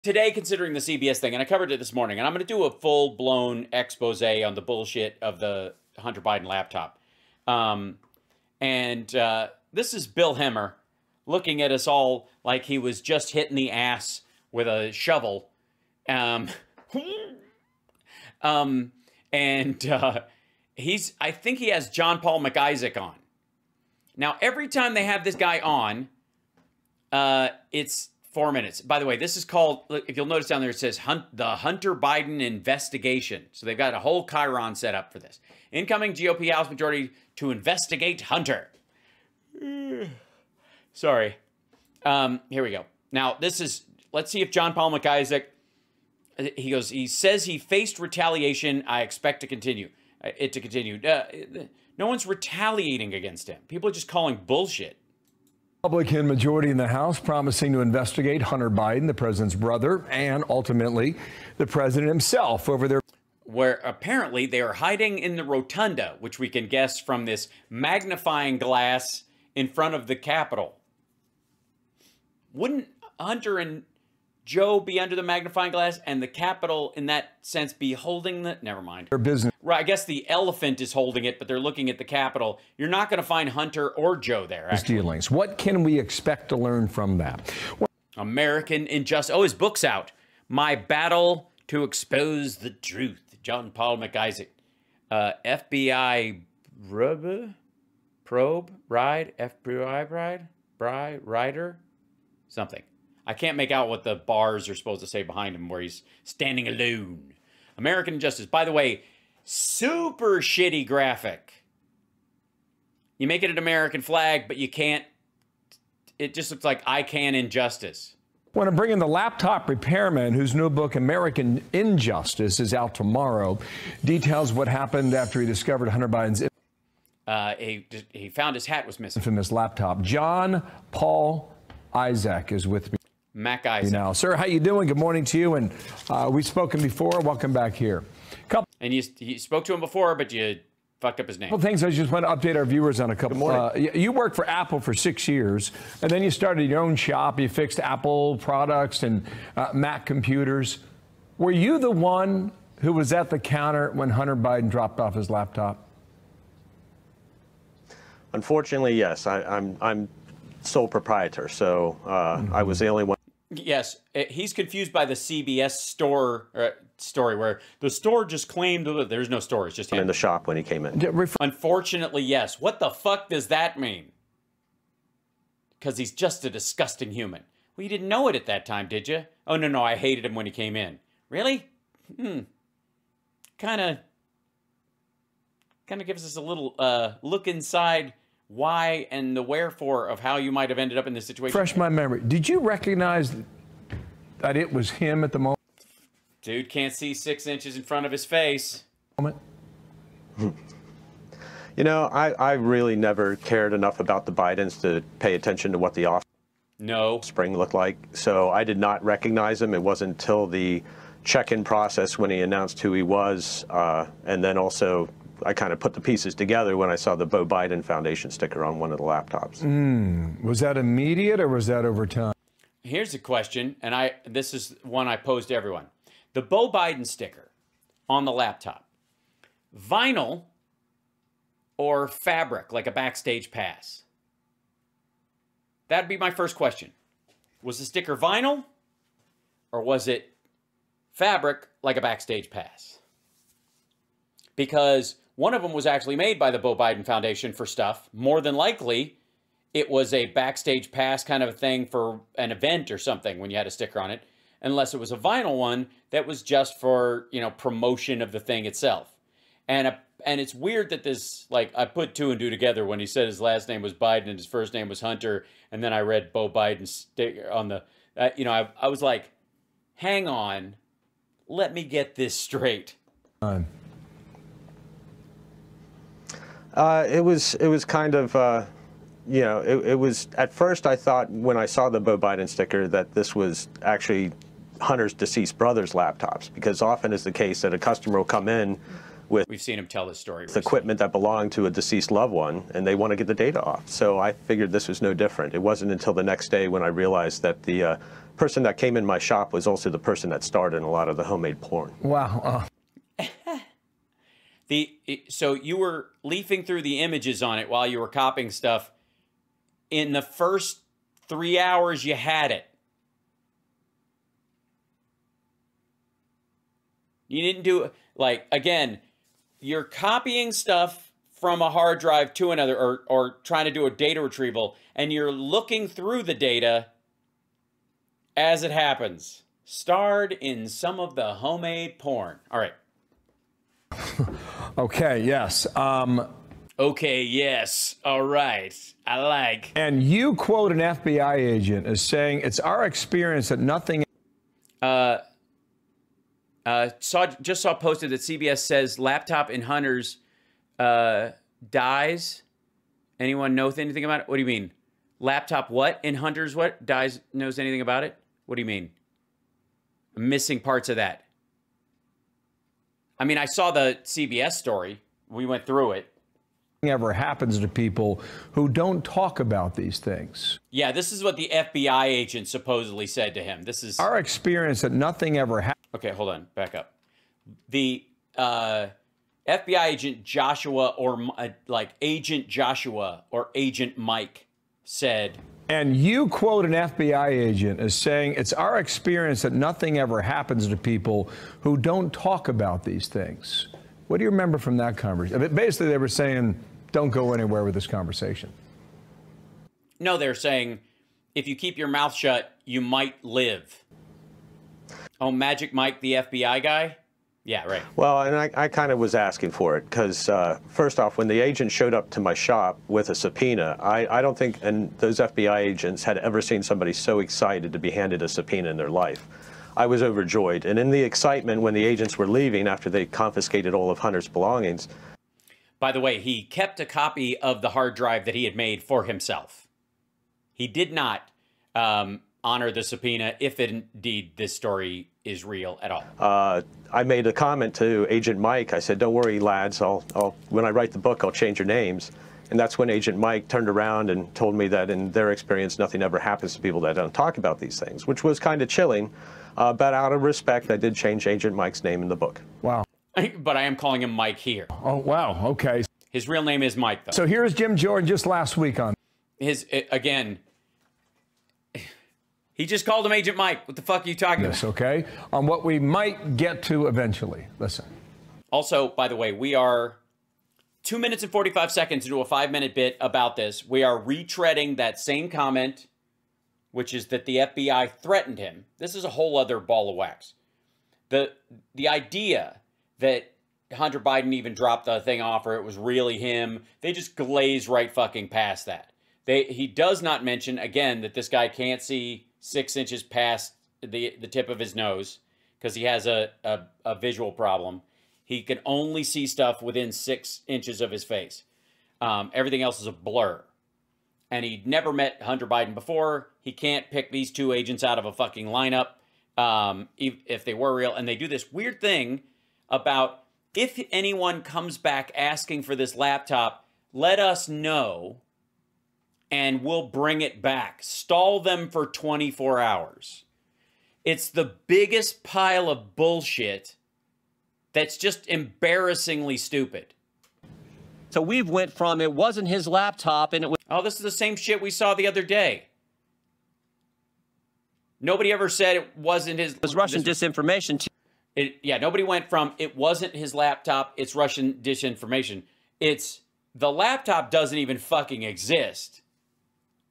Today, considering the CBS thing, and I covered it this morning, and I'm going to do a full-blown expose on the bullshit of the Hunter Biden laptop. This is Bill Hemmer looking at us all like he was just hitting the ass with a shovel. I think he has John Paul Macisaac on. Now, every time they have this guy on, it's 4 minutes. By the way, this is called, if you'll notice down there, it says the Hunter Biden investigation. So they've got a whole chyron set up for this. Incoming GOP House majority to investigate Hunter. Sorry. Here we go. Now, let's see if John Paul Macisaac, he says he faced retaliation. I expect to continue. No one's retaliating against him. People are just calling bullshit. Republican majority in the House promising to investigate Hunter Biden, the president's brother, and ultimately the president himself over their... Where apparently they are hiding in the rotunda, which we can guess from this magnifying glass in front of the Capitol. Wouldn't Hunter and Joe be under the magnifying glass and the Capitol in that sense be holding the... Never mind. Their business. Right, I guess the elephant is holding it, but they're looking at the Capitol. You're not going to find Hunter or Joe there, actually. Dealings. What can we expect to learn from that? American Injustice. Oh, his book's out. My Battle to Expose the Truth. John Paul Macisaac. FBI probe? Ride? FBI rider? Something. I can't make out what the bars are supposed to say behind him where he's standing alone. American Injustice. By the way, super shitty graphic. You make it an American flag, but you can't. It just looks like I Can Injustice. Want to bring in the laptop repairman whose new book, American Injustice, is out tomorrow. Details what happened after he discovered Hunter Biden's... He found his hat was missing. Infamous laptop. John Paul Isaac is with me. Macisaac. Now, sir, how you doing? Good morning to you. And we've spoken before. Welcome back here. And you spoke to him before, but you fucked up his name. Well, things I just want to update our viewers on a couple. You worked for Apple for 6 years, and then you started your own shop. You fixed Apple products and Mac computers. Were you the one who was at the counter when Hunter Biden dropped off his laptop? Unfortunately, yes. I'm sole proprietor, so I was the only one. Yes, he's confused by the CBS story where the store just claimed there's no store. It's just him in the shop when he came in. Unfortunately, yes. What the fuck does that mean? Because he's just a disgusting human. Well, you didn't know it at that time, did you? Oh, no, I hated him when he came in. Really? Kind of gives us a little look inside why and the wherefore of how you might have ended up in this situation. Refresh my memory. Did you recognize that it was him at the moment? Dude can't see 6 inches in front of his face. You know, I really never cared enough about the Bidens to pay attention to what the offspring looked like. So I did not recognize him. It wasn't until the check-in process when he announced who he was, and then also I kind of put the pieces together when I saw the Beau Biden Foundation sticker on one of the laptops. Was that immediate or was that over time? Here's a question, and this is one I posed to everyone. The Beau Biden sticker on the laptop, vinyl or fabric, like a backstage pass? That'd be my first question. Was the sticker vinyl or was it fabric, like a backstage pass? Because one of them was actually made by the Beau Biden Foundation for stuff. More than likely, it was a backstage pass kind of a thing for an event or something when you had a sticker on it, unless it was a vinyl one that was just for, promotion of the thing itself. And it's weird that this, I put two and two together when he said his last name was Biden and his first name was Hunter, and then I read Beau Biden sticker on the, I was like, hang on, let me get this straight. It was kind of, it was, at first I thought when I saw the Beau Biden sticker that this was actually Hunter's deceased brother's laptops, because often is the case that a customer will come in with we've seen him tell this story with equipment that belonged to a deceased loved one, and they want to get the data off. So I figured this was no different. It wasn't until the next day when I realized that the person that came in my shop was also the person that starred in a lot of the homemade porn. Wow. So you were leafing through the images on it while you were copying stuff. In the first 3 hours you had it. You didn't do, like, again, you're copying stuff from a hard drive to another, or trying to do a data retrieval, and you're looking through the data as it happens. Starred in some of the homemade porn. All right. Okay, yes. Okay, yes. All right. I like. And you quote an FBI agent as saying, it's our experience that nothing... Just saw posted that CBS says laptop in Hunters dies. Anyone knows anything about it? What do you mean? Laptop what? In Hunters what? Dies, knows anything about it? What do you mean? I'm missing parts of that. I mean, I saw the CBS story. We went through it. Ever happens to people who don't talk about these things. Yeah, this is what the FBI agent supposedly said to him. This is our experience that nothing ever happens. Okay, hold on, back up. The FBI agent Joshua, or like Agent Joshua or Agent Mike, said. And you quote an FBI agent as saying, it's our experience that nothing ever happens to people who don't talk about these things. What do you remember from that conversation? Basically, they were saying, don't go anywhere with this conversation. No, they're saying, if you keep your mouth shut, you might live. Oh, Magic Mike, the FBI guy? Yeah, right. Well, and I kind of was asking for it because, first off, when the agent showed up to my shop with a subpoena, I don't think, and those FBI agents had ever seen somebody so excited to be handed a subpoena in their life. I was overjoyed. And in the excitement when the agents were leaving after they confiscated all of Hunter's belongings. By the way, he kept a copy of the hard drive that he had made for himself. He did not honor the subpoena if indeed this story is real at all. I made a comment to Agent Mike. I said, don't worry, lads. When I write the book, I'll change your names. And that's when Agent Mike turned around and told me that in their experience, nothing ever happens to people that don't talk about these things, which was kind of chilling. But out of respect, I did change Agent Mike's name in the book. Wow. But I am calling him Mike here. Oh, wow. Okay. His real name is Mike, though. So here's Jim Jordan just last week on. Again, he just called him Agent Mike. What the fuck are you talking about? Okay. On what we might get to eventually. Listen. Also, by the way, we are 2 minutes and 45 seconds into a 5-minute bit about this. We are retreading that same comment, which is that the FBI threatened him. This is a whole other ball of wax. The idea that Hunter Biden even dropped the thing off, or it was really him, they just glaze right fucking past that. He does not mention, again, that this guy can't see 6 inches past the tip of his nose because he has a visual problem. He can only see stuff within 6 inches of his face. Everything else is a blur. And he'd never met Hunter Biden before. He can't pick these two agents out of a fucking lineup if they were real. And they do this weird thing about, if anyone comes back asking for this laptop, let us know and we'll bring it back. Stall them for 24 hours. It's the biggest pile of bullshit that's just embarrassingly stupid. So we've went from it wasn't his laptop and it was... Oh, this is the same shit we saw the other day. Nobody ever said it wasn't his... It was Russian disinformation. Yeah, nobody went from it wasn't his laptop, it's Russian disinformation. It's the laptop doesn't even fucking exist.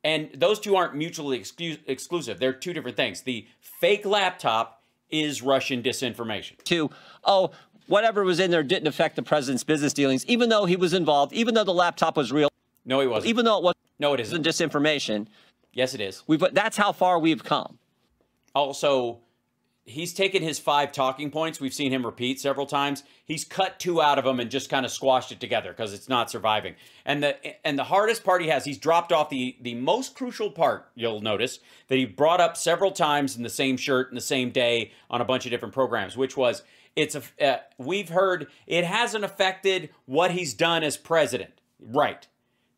And those two aren't mutually exclusive. They're two different things. The fake laptop is Russian disinformation. Oh, whatever was in there didn't affect the president's business dealings, even though he was involved, even though the laptop was real. No, he wasn't. Even though it was no, it isn't. Disinformation. Yes, it is. That's how far we've come. Also, he's taken his 5 talking points we've seen him repeat several times. He's cut 2 out of them and just kind of squashed it together because it's not surviving. And the hardest part he's dropped off the most crucial part, you'll notice, that he brought up several times in the same shirt in the same day on a bunch of different programs, which was, we've heard it hasn't affected what he's done as president. Right.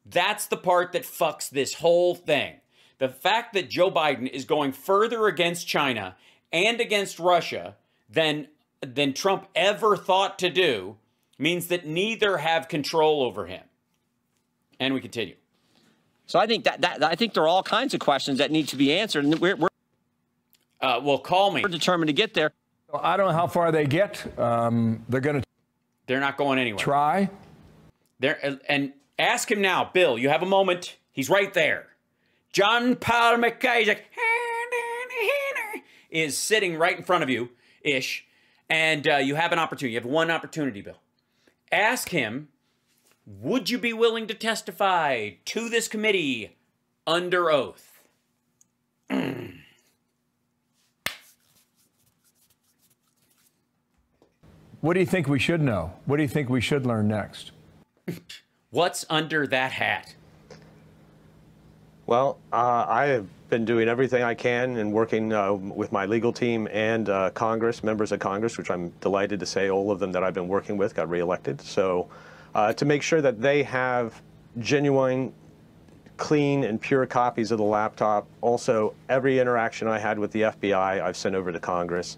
That's the part that fucks this whole thing. The fact that Joe Biden is going further against China and against Russia than Trump ever thought to do means that neither have control over him. And we continue. So I think I think there are all kinds of questions that need to be answered, and well, call me. We're determined to get there. I don't know how far they get. They're not going anywhere. Try. And ask him now, Bill. You have a moment. He's right there. John Paul Macisaac is sitting right in front of you, ish, and you have an opportunity. You have one opportunity, Bill. Ask him, would you be willing to testify to this committee under oath? What do you think we should know? What do you think we should learn next? What's under that hat? Well, I have been doing everything I can and working with my legal team and Congress, members of Congress, which I'm delighted to say all of them that I've been working with got reelected. So to make sure that they have genuine, clean, and pure copies of the laptop. Also, every interaction I had with the FBI, I've sent over to Congress.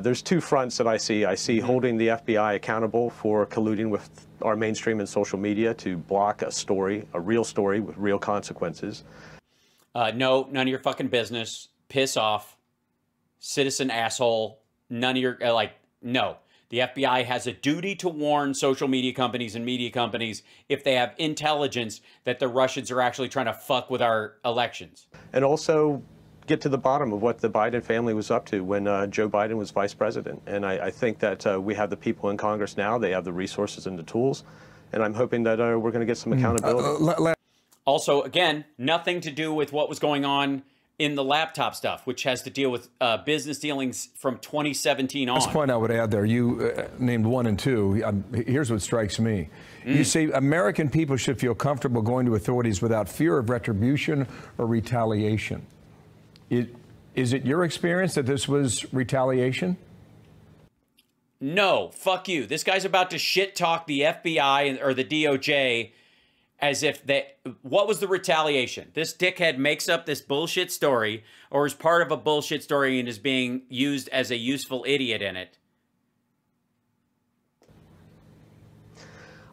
There's 2 fronts that I see. I see holding the FBI accountable for colluding with our mainstream and social media to block a story, a real story with real consequences. No, none of your fucking business. Piss off. Citizen asshole. None of your, no. The FBI has a duty to warn social media companies and media companies if they have intelligence that the Russians are actually trying to fuck with our elections. And also get to the bottom of what the Biden family was up to when Joe Biden was vice president. And I think that we have the people in Congress now. They have the resources and the tools. And I'm hoping that we're going to get some accountability. Also, again, nothing to do with what was going on in the laptop stuff, which has to deal with business dealings from 2017 on. Last point I would add there, you named 1 and 2. Here's what strikes me. You say American people should feel comfortable going to authorities without fear of retribution or retaliation. Is it your experience that this was retaliation? No, fuck you. This guy's about to shit talk the FBI or the DOJ as if what was the retaliation? This dickhead makes up this bullshit story or is part of a bullshit story and is being used as a useful idiot in it.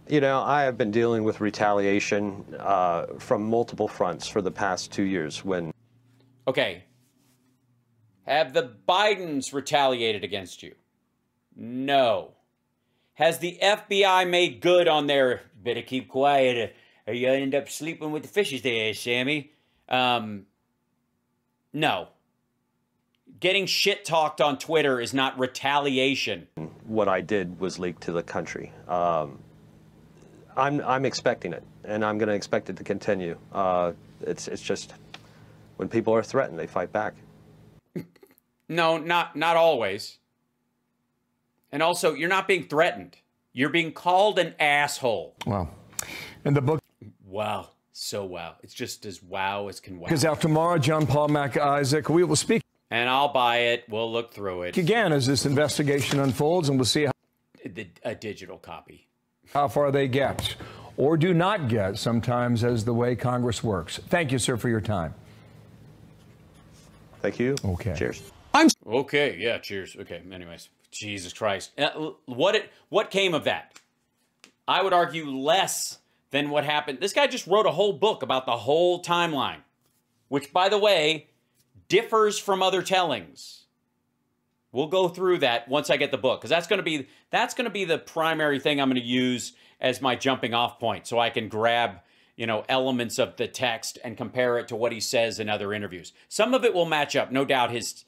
You know, I have been dealing with retaliation from multiple fronts for the past 2 years when... Okay. Have the Bidens retaliated against you? No. Has the FBI made good on their, better keep quiet, or you end up sleeping with the fishes there, Sammy? No. Getting shit talked on Twitter is not retaliation. What I did was leaked to the country. I'm expecting it, and I'm going to expect it to continue. It's just when people are threatened, they fight back. No, not always. And also, you're not being threatened. You're being called an asshole. Wow. And the book... Wow. So wow. It's just as wow as can wow. Because out tomorrow, John Paul Macisaac, we will speak... And I'll buy it. We'll look through it. Again, as this investigation unfolds, and we'll see how... A digital copy. How far they get, or do not get, sometimes as the way Congress works. Thank you, sir, for your time. Thank you. Okay. Cheers. Okay, yeah, cheers. Okay, anyways. Jesus Christ. What came of that? I would argue less than what happened. This guy just wrote a whole book about the whole timeline, which, by the way, differs from other tellings. We'll go through that once I get the book, because that's going to be the primary thing I'm going to use as my jumping off point, so I can grab, elements of the text and compare it to what he says in other interviews. Some of it will match up, no doubt. His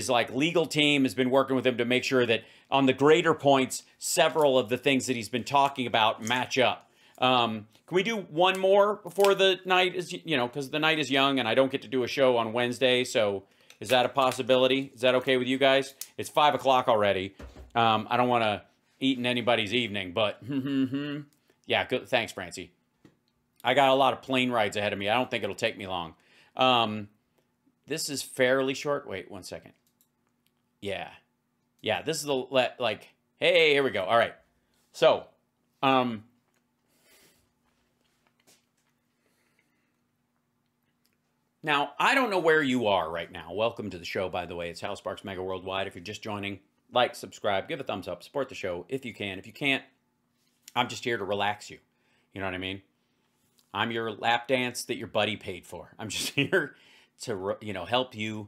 legal team has been working with him to make sure that on the greater points, several of the things that he's been talking about match up. Can we do one more before the night is, because the night is young and I don't get to do a show on Wednesday, so Is that a possibility? Is that okay with you guys? It's 5 o'clock already. I don't want to eat in anybody's evening, but yeah, good. Thanks, Francie. I got a lot of plane rides ahead of me. I don't think it'll take me long. This is fairly short. Wait, 1 second. Yeah. Yeah, this is the, like, hey, here we go. All right. So, now, I don't know where you are right now. Welcome to the show, by the way. It's Hal Sparks Mega Worldwide. If you're just joining, like, subscribe, give a thumbs up, support the show if you can. If you can't, I'm just here to relax you. You know what I mean? I'm your lap dance that your buddy paid for. I'm just here to, you know, help you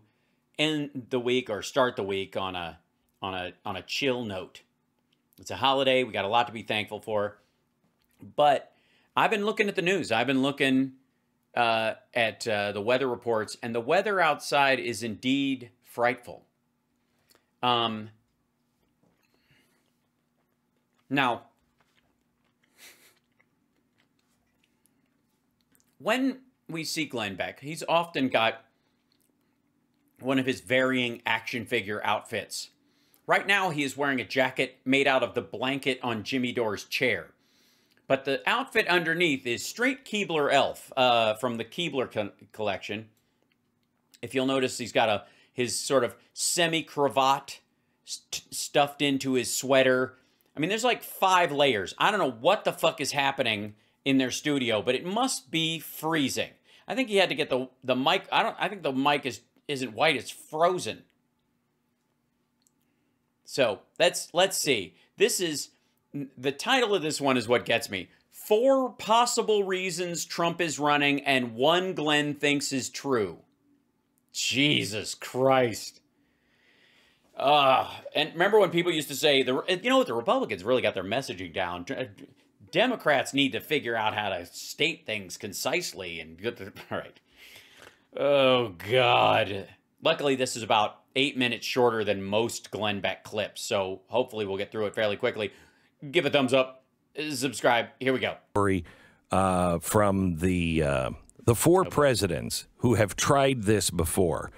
end the week or start the week on a chill note. It's a holiday. We got a lot to be thankful for. But I've been looking at the news. I've been looking at the weather reports, and the weather outside is indeed frightful. Now, when we see Glenn Beck, he's often got one of his varying action figure outfits. Right now, he is wearing a jacket made out of the blanket on Jimmy Dore's chair. But the outfit underneath is straight Keebler elf from the Keebler collection. If you'll notice, he's got his sort of semi-cravat stuffed into his sweater. I mean, there's like 5 layers. I don't know what the fuck is happening in their studio, but it must be freezing. I think he had to get the mic. I think the mic isn't white, it's frozen. So let's see. This is the title of this one is what gets me. 4 possible reasons Trump is running and 1 Glenn thinks is true. Jesus Christ. And remember when people used to say, you know what, the Republicans really got their messaging down. Democrats need to figure out how to state things concisely and get the, all right. Oh, God. Luckily, this is about 8 minutes shorter than most Glenn Beck clips, so hopefully we'll get through it fairly quickly. Give a thumbs up, subscribe. Here we go. From the 4 presidents who have tried this before.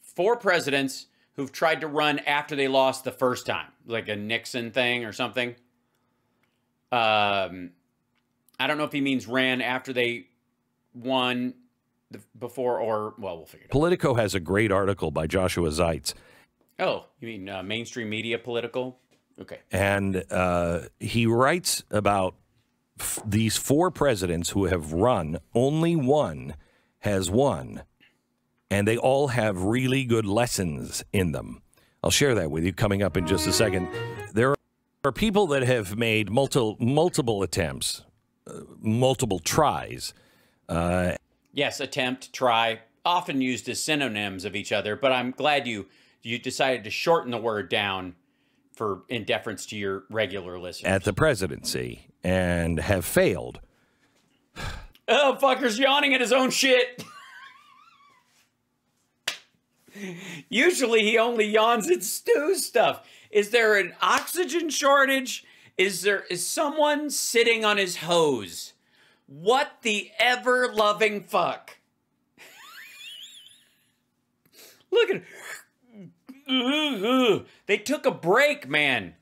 4 presidents who've tried to run after they lost the first time, like a Nixon thing or something. I don't know if he means ran after they won before or, well, we'll figure it out. Politico has a great article by Joshua Zeitz. Oh, you mean mainstream media Political? Okay. And he writes about these 4 presidents who have run. Only one has won. And they all have really good lessons in them. I'll share that with you coming up in just a second. There are people that have made multiple attempts, multiple tries. Yes, attempt, try, often used as synonyms of each other, but I'm glad you decided to shorten the word down in deference to your regular listeners. At the presidency, and have failed. Oh, fucker's yawning at his own shit. Usually he only yawns at Stu's stuff. Is there an oxygen shortage? Is someone sitting on his hose? What the ever-loving fuck? Look at it. They took a break, man.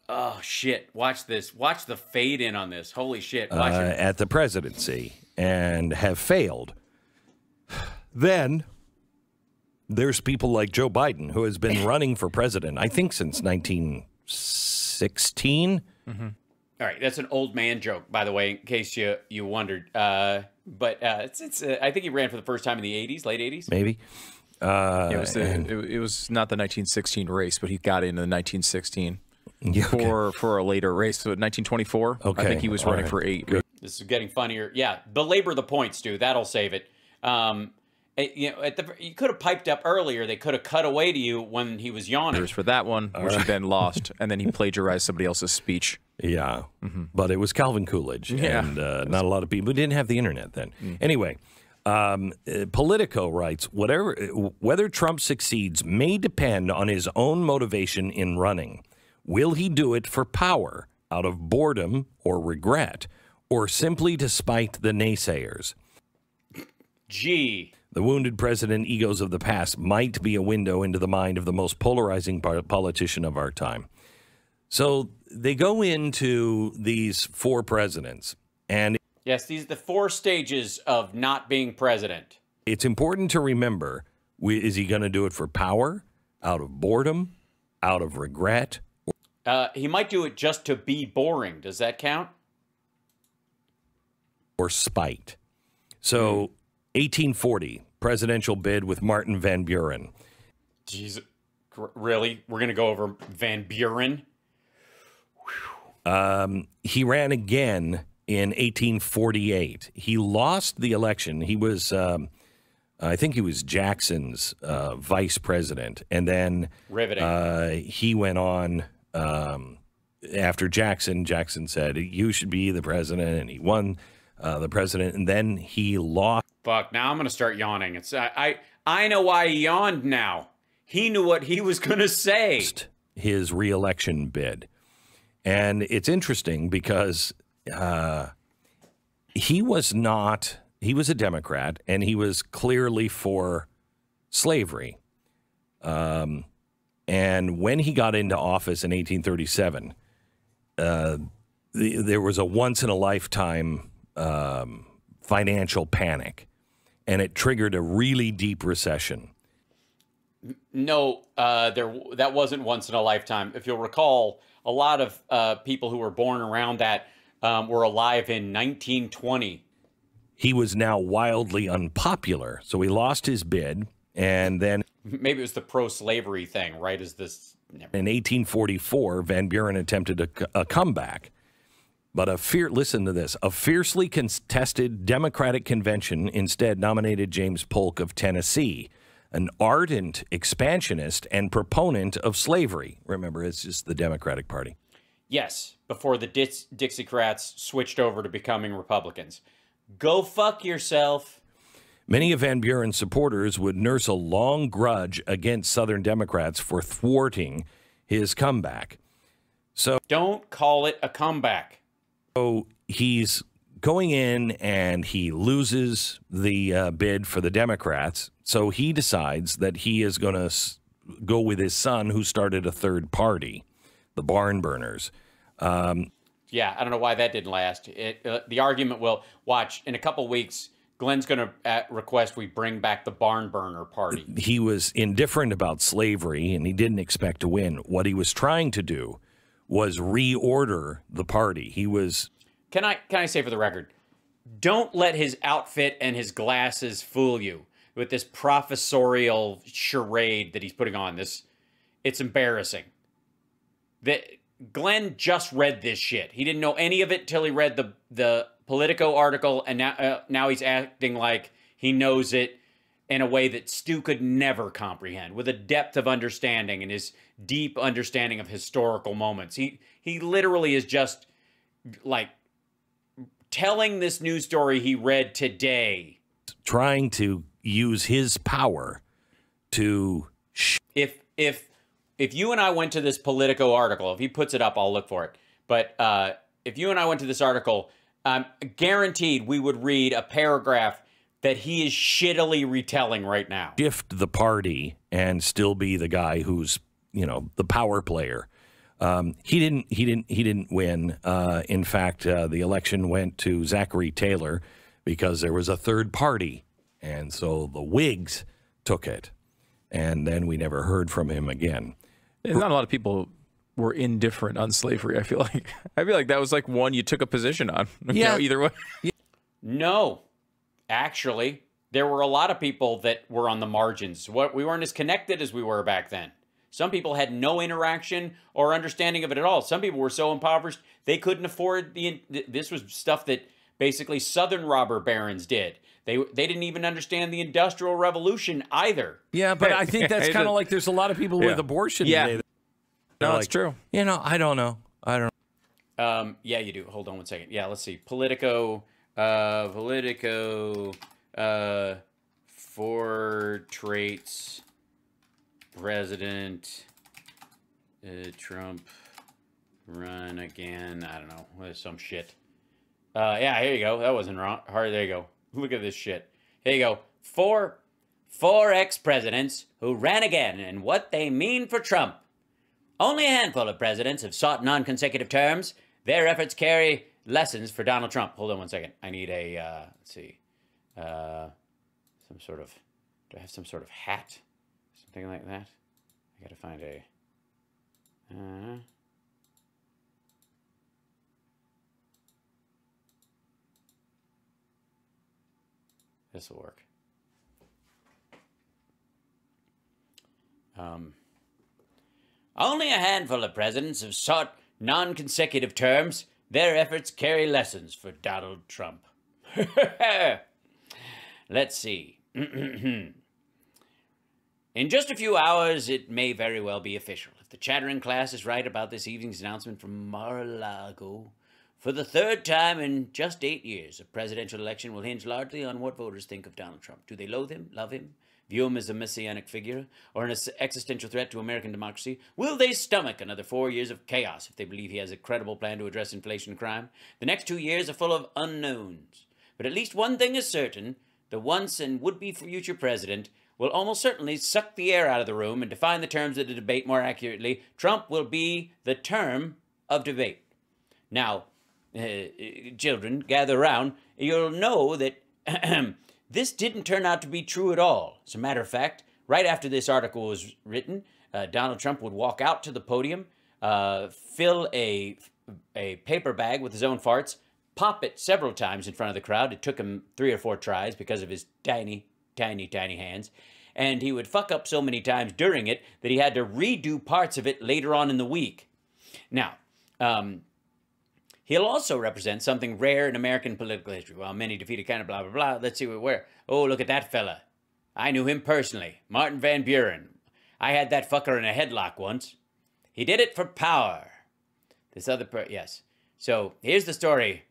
Oh, shit. Watch this. Watch the fade in on this. Holy shit. Watch it. At the presidency, and have failed. Then there's people like Joe Biden, who has been running for president, I think, since 1916. Mm-hmm. All right, that's an old man joke, by the way, in case you wondered. But I think he ran for the first time in the 80s, late 80s. Maybe. It was not the 1916 race, but he got into the 1916 for a later race. So 1924, okay. I think he was running for 8. This is getting funnier. Yeah, belabor the point, Stu. That'll save it. You could have piped up earlier. They could have cut away to you when he was yawning. For that one, which he then lost, and then he plagiarized somebody else's speech. Yeah, but it was Calvin Coolidge, and not a lot of people didn't have the internet then. Anyway, Politico writes, whether Trump succeeds may depend on his own motivation in running. Will he do it for power, out of boredom or regret, or simply to spite the naysayers? Gee. The wounded president egos of the past might be a window into the mind of the most polarizing politician of our time. So they go into these 4 presidents, and yes, these are the 4 stages of not being president. It's important to remember, is he going to do it for power, out of boredom, out of regret? He might do it just to be boring. Does that count? Or spite. So, 1840, presidential bid with Martin Van Buren. Jesus, really? We're going to go over Van Buren? He ran again in 1848. He lost the election. He was, I think he was Jackson's vice president. And then he went on after Jackson. Jackson said, you should be the president. And he won the president. And then he lost. Fuck, now I'm going to start yawning. It's I know why he yawned now. He knew what he was going to say. His re-election bid. And it's interesting because he was a Democrat, and he was clearly for slavery. And when he got into office in 1837, there was a once-in-a-lifetime financial panic, and it triggered a really deep recession. No, that wasn't once in a lifetime. If you'll recall, a lot of people who were born around that were alive in 1920. He was now wildly unpopular, so he lost his bid, and then... Maybe it was the pro-slavery thing, right? Is this... In 1844, Van Buren attempted a comeback, but listen to this, a fiercely contested Democratic convention instead nominated James Polk of Tennessee, an ardent expansionist and proponent of slavery. Remember, it's just the Democratic Party. Yes, before the Dixiecrats switched over to becoming Republicans. Go fuck yourself. Many of Van Buren's supporters would nurse a long grudge against Southern Democrats for thwarting his comeback. So don't call it a comeback. So he's going in and he loses the bid for the Democrats. So he decides that he is going to go with his son, who started a third party, the Barn Burners. Yeah, I don't know why that didn't last. The argument will, watch, in a couple weeks, Glenn's going to request we bring back the Barn Burner Party. He was indifferent about slavery, and he didn't expect to win. What he was trying to do was reorder the party. He was... Can I say for the record, don't let his outfit and his glasses fool you with this professorial charade that he's putting on. It's embarrassing. Glenn just read this shit. He didn't know any of it till he read the Politico article, and now he's acting like he knows it in a way that Stu could never comprehend, with a depth of understanding and his deep understanding of historical moments. He literally is just like telling this news story he read today. Trying to use his power to... If you and I went to this Politico article, if he puts it up, I'll look for it. But if you and I went to this article, guaranteed we would read a paragraph that he is shittily retelling right now. Shift the party and still be the guy who's, the power player. He didn't win. In fact, the election went to Zachary Taylor because there was a third party. And so the Whigs took it. And then we never heard from him again. And not a lot of people were indifferent on slavery, I feel like. I feel like that was like one you took a position on. Yeah. Either way. No. Actually, there were a lot of people that were on the margins. We weren't as connected as we were back then. Some people had no interaction or understanding of it at all. Some people were so impoverished they couldn't afford this was stuff that basically Southern robber barons did. They didn't even understand the Industrial Revolution either. Yeah, but I think that's kind of like there's a lot of people with abortion today. No, it's true. I don't know. Yeah, you do. Hold on one second. Yeah, let's see. Politico, 4 traits, President, Trump, run again. I don't know. Some shit. Yeah, here you go. That wasn't wrong. There you go. Look at this shit. Here you go. 4 4 ex-presidents who ran again and what they mean for Trump. Only a handful of presidents have sought non-consecutive terms. Their efforts carry lessons for Donald Trump. Hold on one second. I need a, let's see, some sort of, do I have some sort of hat? Something like that? I gotta find a, this will work. Only a handful of presidents have sought non-consecutive terms. Their efforts carry lessons for Donald Trump. Let's see. In just a few hours, it may very well be official. If the chattering class is right about this evening's announcement from Mar-a-Lago, for the 3rd time in just 8 years, a presidential election will hinge largely on what voters think of Donald Trump. Do they loathe him, love him, view him as a messianic figure, or an existential threat to American democracy? Will they stomach another 4 years of chaos if they believe he has a credible plan to address inflation and crime? The next 2 years are full of unknowns. But at least one thing is certain: the once and would-be future president will almost certainly suck the air out of the room and define the terms of the debate more accurately. Trump will be the term of debate. Now, children, gather around. You'll know that this didn't turn out to be true at all. As a matter of fact, right after this article was written, Donald Trump would walk out to the podium, fill a paper bag with his own farts, pop it several times in front of the crowd. It took him 3 or 4 tries because of his tiny, tiny, tiny hands. And he would fuck up so many times during it that he had to redo parts of it later on in the week. Now, he'll also represent something rare in American political history. While many defeated kind of blah, blah, blah. Let's see where. Oh, look at that fella. I knew him personally. Martin Van Buren. I had that fucker in a headlock once. He did it for power. This other yes. So, here's the story.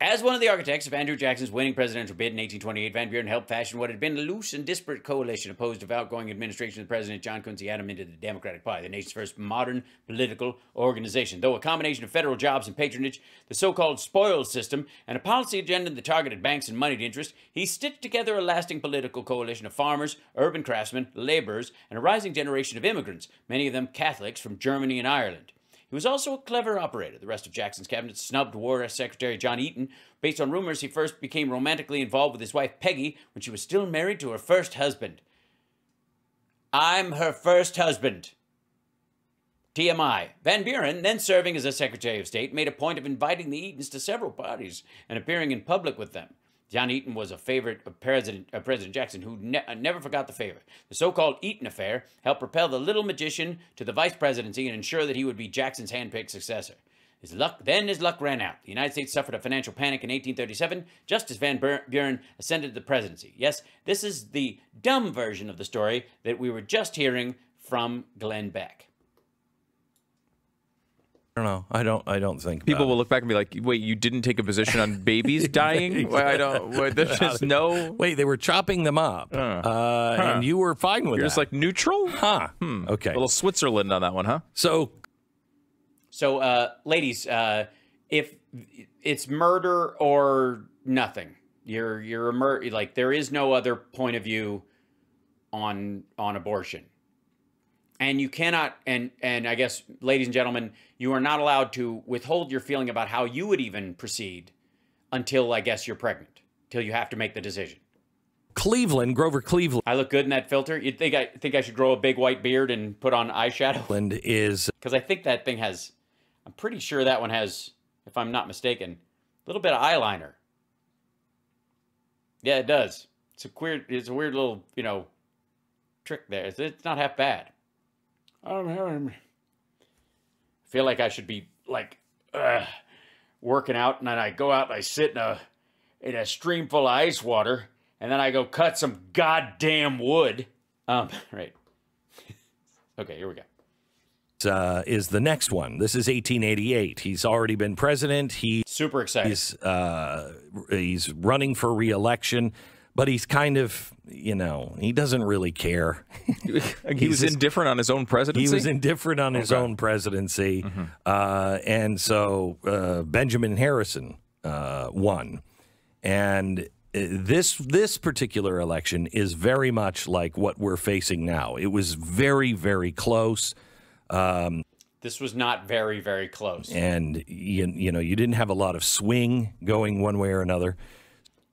As one of the architects of Andrew Jackson's winning presidential bid in 1828, Van Buren helped fashion what had been a loose and disparate coalition opposed to outgoing administration of President John Quincy Adams into the Democratic Party, the nation's first modern political organization. Though a combination of federal jobs and patronage, the so-called spoils system, and a policy agenda that targeted banks and moneyed interests, he stitched together a lasting political coalition of farmers, urban craftsmen, laborers, and a rising generation of immigrants, many of them Catholics from Germany and Ireland. He was also a clever operator. The rest of Jackson's cabinet snubbed War Secretary John Eaton. Based on rumors, he first became romantically involved with his wife Peggy when she was still married to her first husband. I'm her first husband. TMI. Van Buren, then serving as a Secretary of State, made a point of inviting the Eatons to several parties and appearing in public with them. John Eaton was a favorite of President Jackson, who never forgot the favor. The so-called Eaton affair helped propel the little magician to the vice presidency and ensure that he would be Jackson's hand-picked successor. His luck ran out. The United States suffered a financial panic in 1837, just as Van Buren ascended to the presidency. Yes, this is the dumb version of the story that we were just hearing from Glenn Beck. I don't know. I don't think people will look back and be like, "Wait, you didn't take a position on babies dying? Exactly. Wait, I don't. Wait, there's just no. Wait, they were chopping them up, and you were fine with You're that. just like neutral, huh? Okay, a little Switzerland on that one, huh? So, ladies, if it's murder or nothing, you're like there is no other point of view on abortion. And you cannot, and I guess, ladies and gentlemen, you are not allowed to withhold your feeling about how you would even proceed until, I guess, you're pregnant, till you have to make the decision. Grover Cleveland. I look good in that filter. You'd think I should grow a big white beard and put on eyeshadow? Is because I think that thing has, I'm pretty sure that one has, if I'm not mistaken, a little bit of eyeliner. Yeah, it does. It's a weird little, trick there. It's not half bad. I feel like I should be working out, and then I go out and I sit in a stream full of ice water, and then I go cut some goddamn wood. Right. Okay, here we go. Is the next one. This is 1888. He's already been president. He's super excited. He's running for re-election. But he's kind of, he doesn't really care. He was indifferent on his own presidency? He was indifferent on his own presidency. Mm-hmm. And so Benjamin Harrison won. And this particular election is very much like what we're facing now. It was very, very close. This was not very, very close. And, you know, you didn't have a lot of swing going one way or another.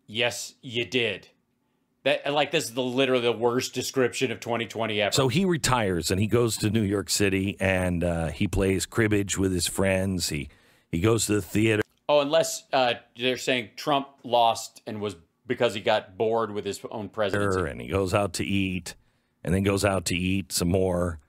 Yes, you did. This is literally the worst description of 2020 ever. So he retires and he goes to New York City and he plays cribbage with his friends. He goes to the theater. Oh, unless they're saying Trump lost and was because he got bored with his own presidency. And he goes out to eat and then goes out to eat some more.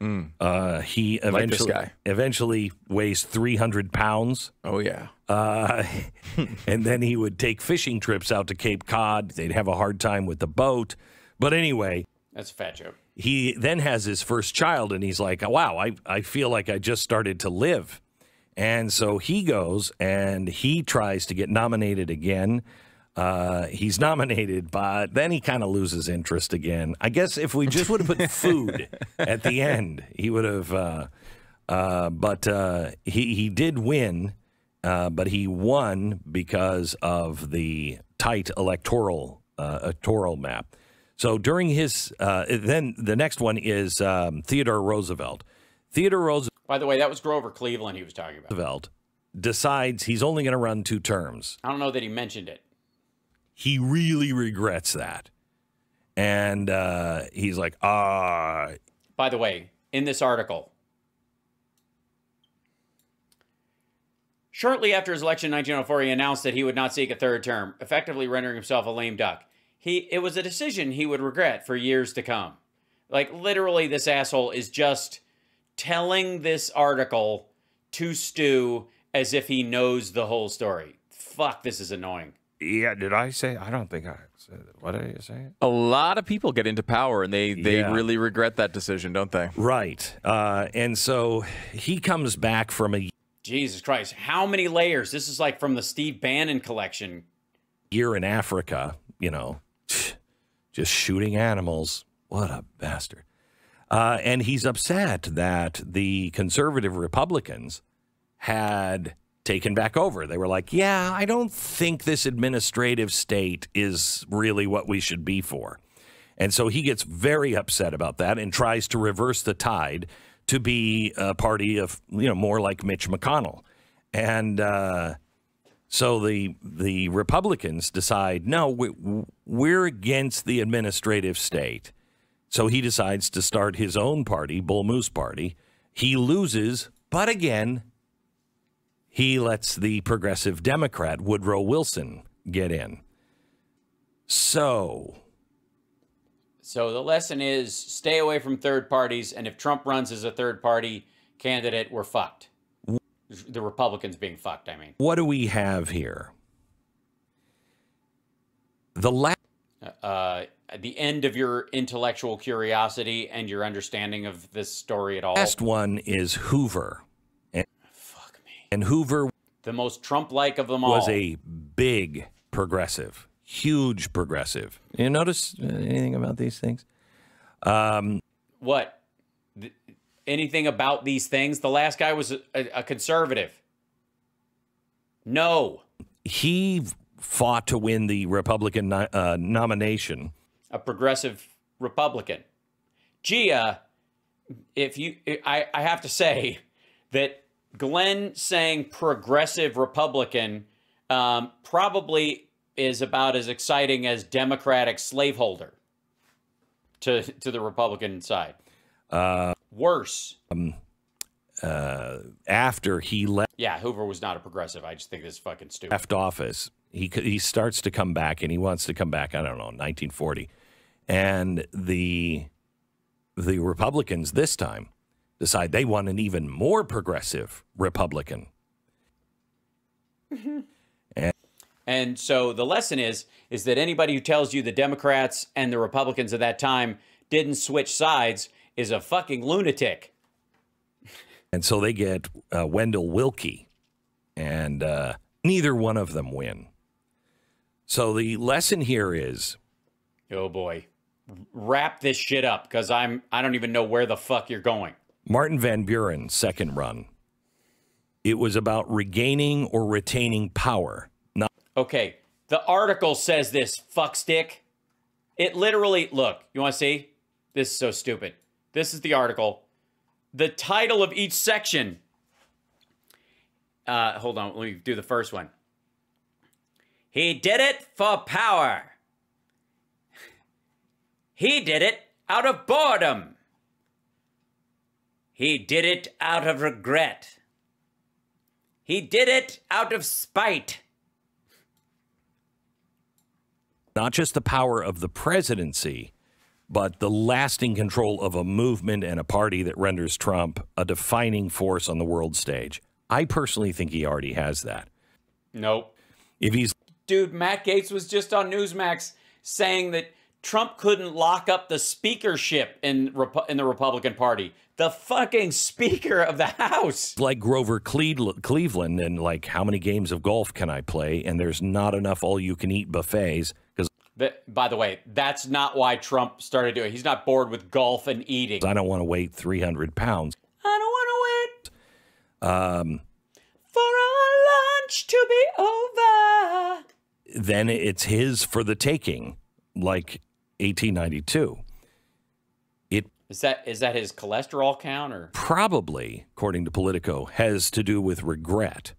He eventually weighs 300 pounds. Oh, yeah. And then he would take fishing trips out to Cape Cod. They'd have a hard time with the boat. But anyway. That's a fat joke. He then has his first child, and he's like, wow, I feel like I just started to live. And so he goes, and he tries to get nominated again. He's nominated, but then he kind of loses interest again. I guess if we just would have put food at the end, he would have. But he did win. But he won because of the tight electoral map. So during his, then the next one is Theodore Roosevelt. Theodore Roosevelt. By the way, that was Grover Cleveland he was talking about. Roosevelt decides he's only going to run 2 terms. I don't know that he mentioned it. He really regrets that. And he's like, By the way, in this article, shortly after his election in 1904, he announced that he would not seek a 3rd term, effectively rendering himself a lame duck. It was a decision he would regret for years to come. Literally, this asshole is just telling this article to Stu as if he knows the whole story. Fuck, this is annoying. Yeah, did I say? I don't think I said it. What did I say? A lot of people get into power, and they really regret that decision, don't they? Right. And so he comes back from a... Jesus Christ, how many layers? This is like from the Steve Bannon collection. Year in Africa, you know, just shooting animals. What a bastard. And he's upset that the conservative Republicans had taken back over. They were like, yeah, I don't think this administrative state is really what we should be for. And so he gets very upset about that and tries to reverse the tide to be a party of, you know, more like Mitch McConnell. And so the Republicans decide, no, we're against the administrative state. So he decides to start his own party, Bull Moose Party. He loses, but again, he lets the progressive Democrat, Woodrow Wilson, get in. So the lesson is stay away from third parties, and if Trump runs as a third party candidate, we're fucked. The Republicans being fucked, I mean. What do we have here? The end of your intellectual curiosity and your understanding of this story at all. Last one is Hoover. Fuck me. And Hoover, the most Trump-like of them all, was a big progressive, huge progressive. You notice anything about these things? What? Anything about these things? The last guy was a conservative. No. He fought to win the Republican nomination. A progressive Republican. Gia, I have to say that Glenn saying progressive Republican probably is about as exciting as Democratic slaveholder to the Republican side. Worse. After he left. Yeah, Hoover was not a progressive. I just think this is fucking stupid. Left office. He starts to come back, and he wants to come back, I don't know, 1940. And the Republicans this time decide they want an even more progressive Republican. And so the lesson is that anybody who tells you the Democrats and the Republicans at that time didn't switch sides is a fucking lunatic. And so they get Wendell Willkie, and neither one of them win. So the lesson here is, oh boy, wrap this shit up, because I don't even know where the fuck you're going. Martin Van Buren's second run. It was about regaining or retaining power. Okay, The article says this, fuckstick. It literally, look, you want to see? This is so stupid. This is the article. The title of each section. Hold on, let me do the first one. He did it for power. He did it out of boredom. He did it out of regret. He did it out of spite. Not just the power of the presidency, but the lasting control of a movement and a party that renders Trump a defining force on the world stage. I personally think he already has that. Nope. If he's... Dude, Matt Gaetz was just on Newsmax saying that Trump couldn't lock up the speakership in the Republican Party. The fucking Speaker of the House. Like Grover Cleveland and like, how many games of golf can I play? And there's not enough all-you-can-eat buffets. By the way, that's not why Trump started doing it. He's not bored with golf and eating. I don't want to weigh 300 pounds. I don't want to wait for our lunch to be over. Then it's his for the taking, like 1892. Is that his cholesterol count? Or probably, according to Politico, has to do with regret.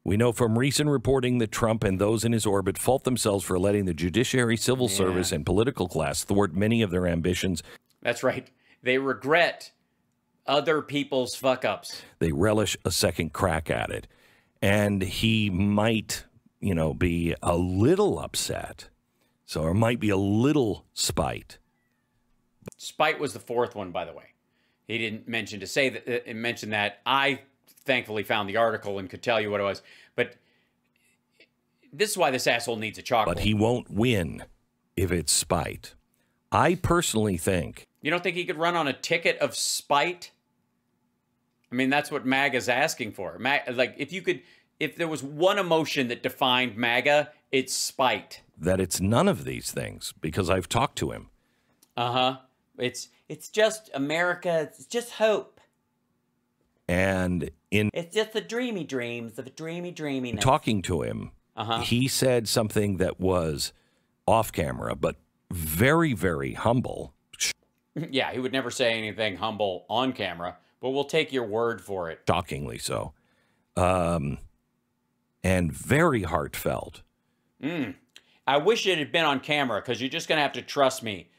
We know from recent reporting that Trump and those in his orbit fault themselves for letting the judiciary, civil service, and political class thwart many of their ambitions. That's right. They regret other people's fuck-ups. They relish a second crack at it. And he might, be a little upset. So there might be a little spite. Spite was the fourth one, by the way. He didn't mention that. I thankfully found the article and could tell you what it was. But this is why this asshole needs a chalkboard. But he won't win if it's spite. I personally think... You don't think he could run on a ticket of spite? I mean, that's what MAGA's asking for. If there was one emotion that defined MAGA, it's spite. That it's none of these things, because I've talked to him. Uh-huh. It's just America. It's just hope. And it's just the dreamy dreams of a dreaminess. Talking to him, he said something that was off camera, but very, very humble. Yeah, he would never say anything humble on camera, but we'll take your word for it. Shockingly so. And very heartfelt. I wish it had been on camera, because you're just going to have to trust me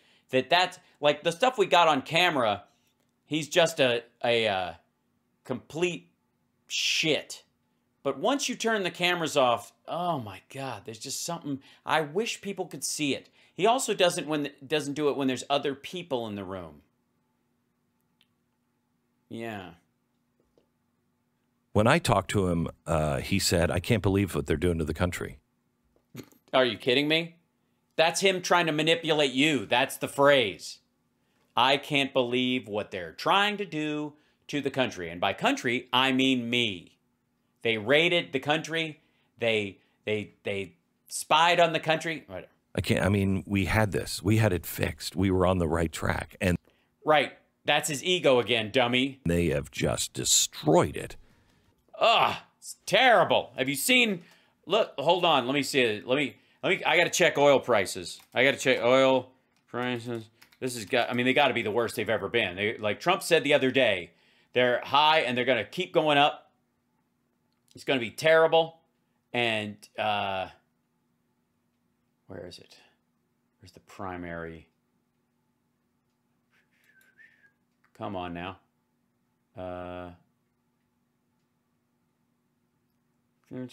that's like the stuff we got on camera. He's just a complete shit. But once you turn the cameras off, oh my God, there's just something. I wish people could see it. He also doesn't do it when there's other people in the room. Yeah. When I talked to him, he said, "I can't believe what they're doing to the country." Are you kidding me? That's him trying to manipulate you. That's the phrase. I can't believe what they're trying to do to the country. And by country, I mean me. They raided the country. They spied on the country. We had this. We had it fixed. We were on the right track. And right. That's his ego again, dummy. They have just destroyed it. Ugh, it's terrible. Have you seen... Look, hold on. Let me see it. I got to check oil prices. I got to check oil prices. They got to be the worst they've ever been. Like Trump said the other day, they're high and they're going to keep going up. It's going to be terrible. And where is it? Where's the primary? Come on now. Here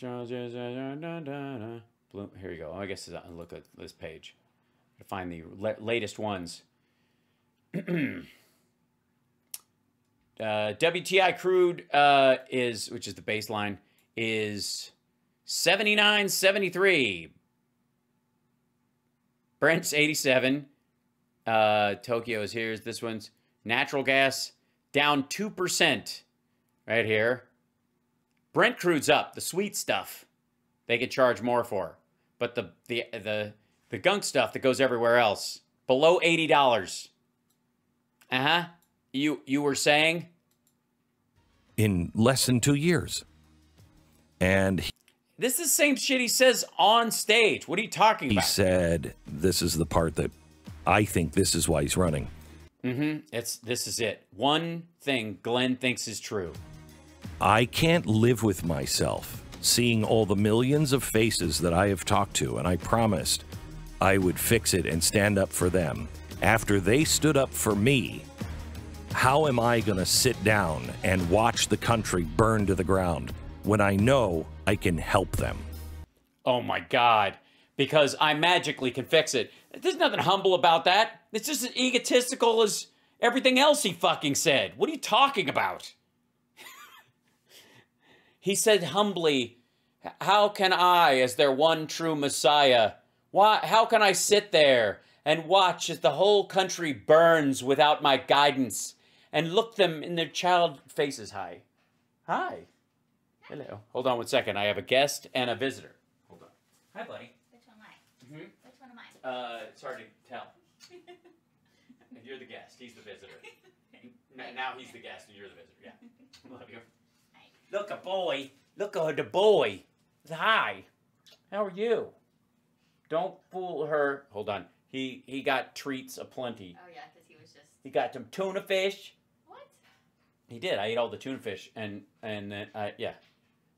you go. I guess I'll look at this page to find the latest ones. WTI crude which is the baseline, is $79.73. Brent's 87. Tokyo's here. This one's natural gas down 2% right here. Brent crude's up. The sweet stuff they could charge more for, but the gunk stuff that goes everywhere else below $80. You were saying in less than 2 years, and This is the same shit he says on stage. What are you talking about? He said, this is the part that I think this is why he's running. This is it. One thing Glenn thinks is true. I can't live with myself seeing all the millions of faces that I have talked to, and I promised I would fix it and stand up for them. After they stood up for me, how am I going to sit down and watch the country burn to the ground when I know I can help them? Oh my God. Because I magically can fix it. There's nothing humble about that. It's just as egotistical as everything else he fucking said. What are you talking about? He said humbly, how can I, as their one true Messiah, how can I sit there and watch as the whole country burns without my guidance and look them in their child faces? Hi. Hi. Hello. Hold on one second. I have a guest and a visitor. Hold on. Hi, buddy. Which one am I? Which one am I? It's hard to tell. And you're the guest. He's the visitor. Now he's the guest and you're the visitor. Yeah. Love you. Look, a boy. Look at the boy. Hi. How are you? Don't fool her. Hold on. He got treats aplenty. Oh, yeah, because he was just... He got some tuna fish. What? He did. I ate all the tuna fish. And yeah.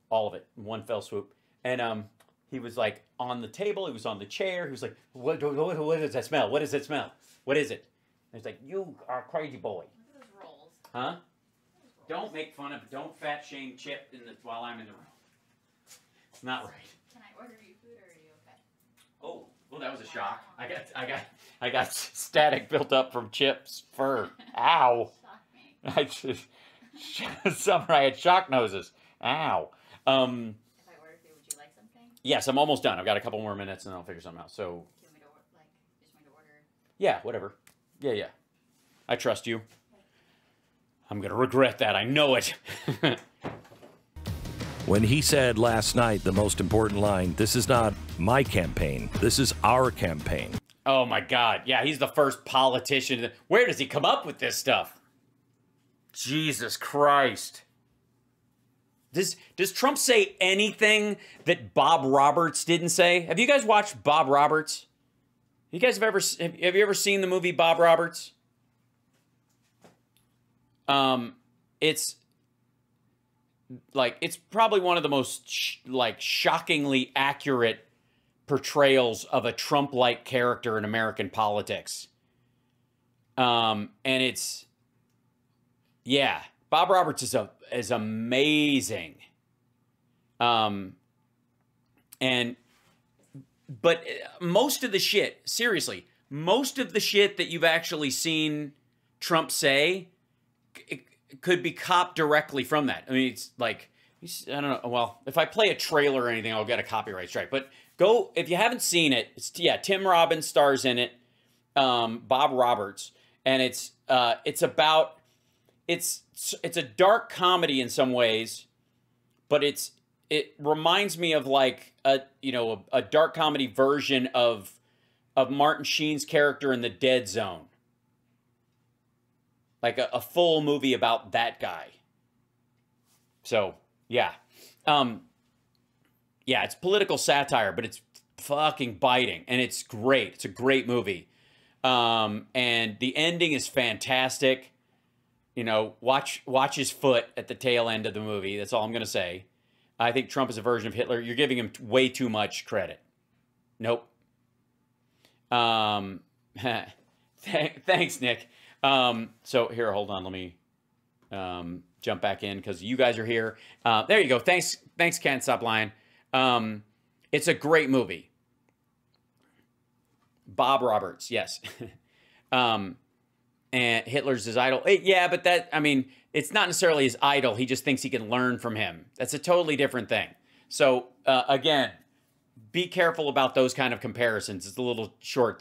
All of it. In one fell swoop. And he was like on the table. He was on the chair. He was like, what does that smell? What does it smell? What is it? And he's like, you are a crazy boy. What are those rolls? Huh? Don't make fun of, don't fat shame Chip while I'm in the room. It's not right. Can I order you food, or are you okay? Oh, well, that was a shock. I got static built up from Chip's fur. Ow! Shock me. Summer, I had shock noses. Ow. If I order food, would you like something? Yes, I'm almost done. I've got a couple more minutes, and I'll figure something out. So. Do you want me to just want me to order? Yeah, whatever. Yeah. I trust you. I'm going to regret that. I know it. When he said last night, the most important line, this is not my campaign, this is our campaign. Oh, my God. Yeah, he's the first politician. Where does he come up with this stuff? Jesus Christ. Does Trump say anything that Bob Roberts didn't say? Have you guys watched Bob Roberts? You guys have you ever seen the movie Bob Roberts? It's probably one of the most shockingly accurate portrayals of a Trump-like character in American politics. And it's, yeah, Bob Roberts is amazing. But most of the shit, seriously, most of the shit that you've actually seen Trump say, it could be copped directly from that. I mean, it's like, I don't know. Well, if I play a trailer or anything, I'll get a copyright strike. But go, if you haven't seen it, Tim Robbins stars in it, Bob Roberts, and it's a dark comedy in some ways, but it reminds me of like a dark comedy version of Martin Sheen's character in The Dead Zone. Like a full movie about that guy. So, yeah. Yeah, it's political satire, but it's fucking biting. And it's great. It's a great movie. And the ending is fantastic. Watch his foot at the tail end of the movie. That's all I'm going to say. I think Trump is a version of Hitler. You're giving him way too much credit. Nope. Thanks, Nick. So here, hold on. Let me jump back in because you guys are here. There you go. Thanks, Can't Stop Lying. It's a great movie. Bob Roberts, yes. And Hitler's his idol. Yeah, but it's not necessarily his idol. He just thinks he can learn from him. That's a totally different thing. So, again, be careful about those kind of comparisons. It's a little short.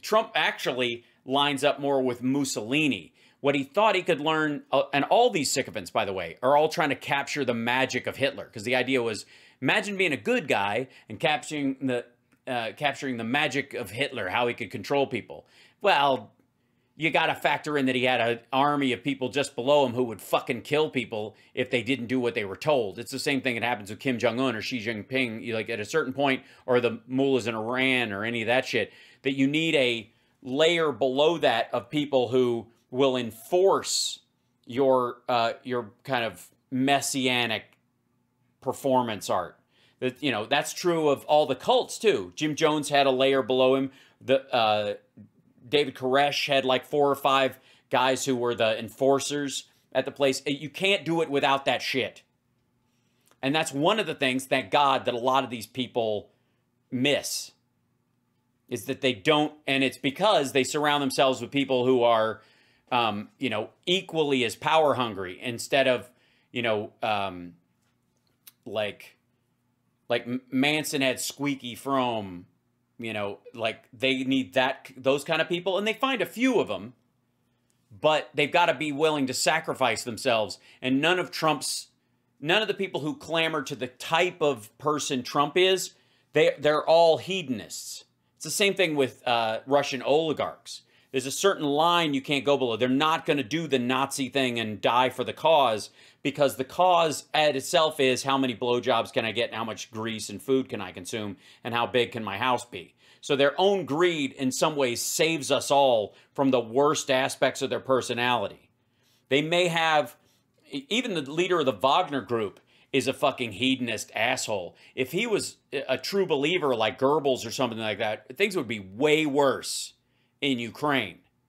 Trump actually lines up more with Mussolini. What he thought he could learn, and all these sycophants, by the way, are all trying to capture the magic of Hitler. Because the idea was, imagine being a good guy and capturing the magic of Hitler, how he could control people. Well, you got to factor in that he had an army of people just below him who would fucking kill people if they didn't do what they were told. It's the same thing that happens with Kim Jong-un or Xi Jinping. You, like, at a certain point, or the mullahs in Iran or any of that shit, that you need a layer below that of people who will enforce your kind of messianic performance art. That, you know, that's true of all the cults too. Jim Jones had a layer below him. David Koresh had like 4 or 5 guys who were the enforcers at the place. You can't do it without that shit. And that's one of the things, thank God, that a lot of these people miss. Is that they don't, and it's because they surround themselves with people who are, you know, equally as power hungry, instead of, you know, like Manson had Squeaky Fromme. You know, like, they need those kind of people, and they find a few of them, but they've got to be willing to sacrifice themselves. And none of the people who clamor to the type of person Trump is, they're all hedonists. It's the same thing with Russian oligarchs. There's a certain line you can't go below. They're not going to do the Nazi thing and die for the cause, because the cause at itself is how many blowjobs can I get and how much grease and food can I consume and how big can my house be. So their own greed in some ways saves us all from the worst aspects of their personality. They may have, even the leader of the Wagner group is a fucking hedonist asshole. If he was a true believer like Goebbels or something like that, things would be way worse in Ukraine.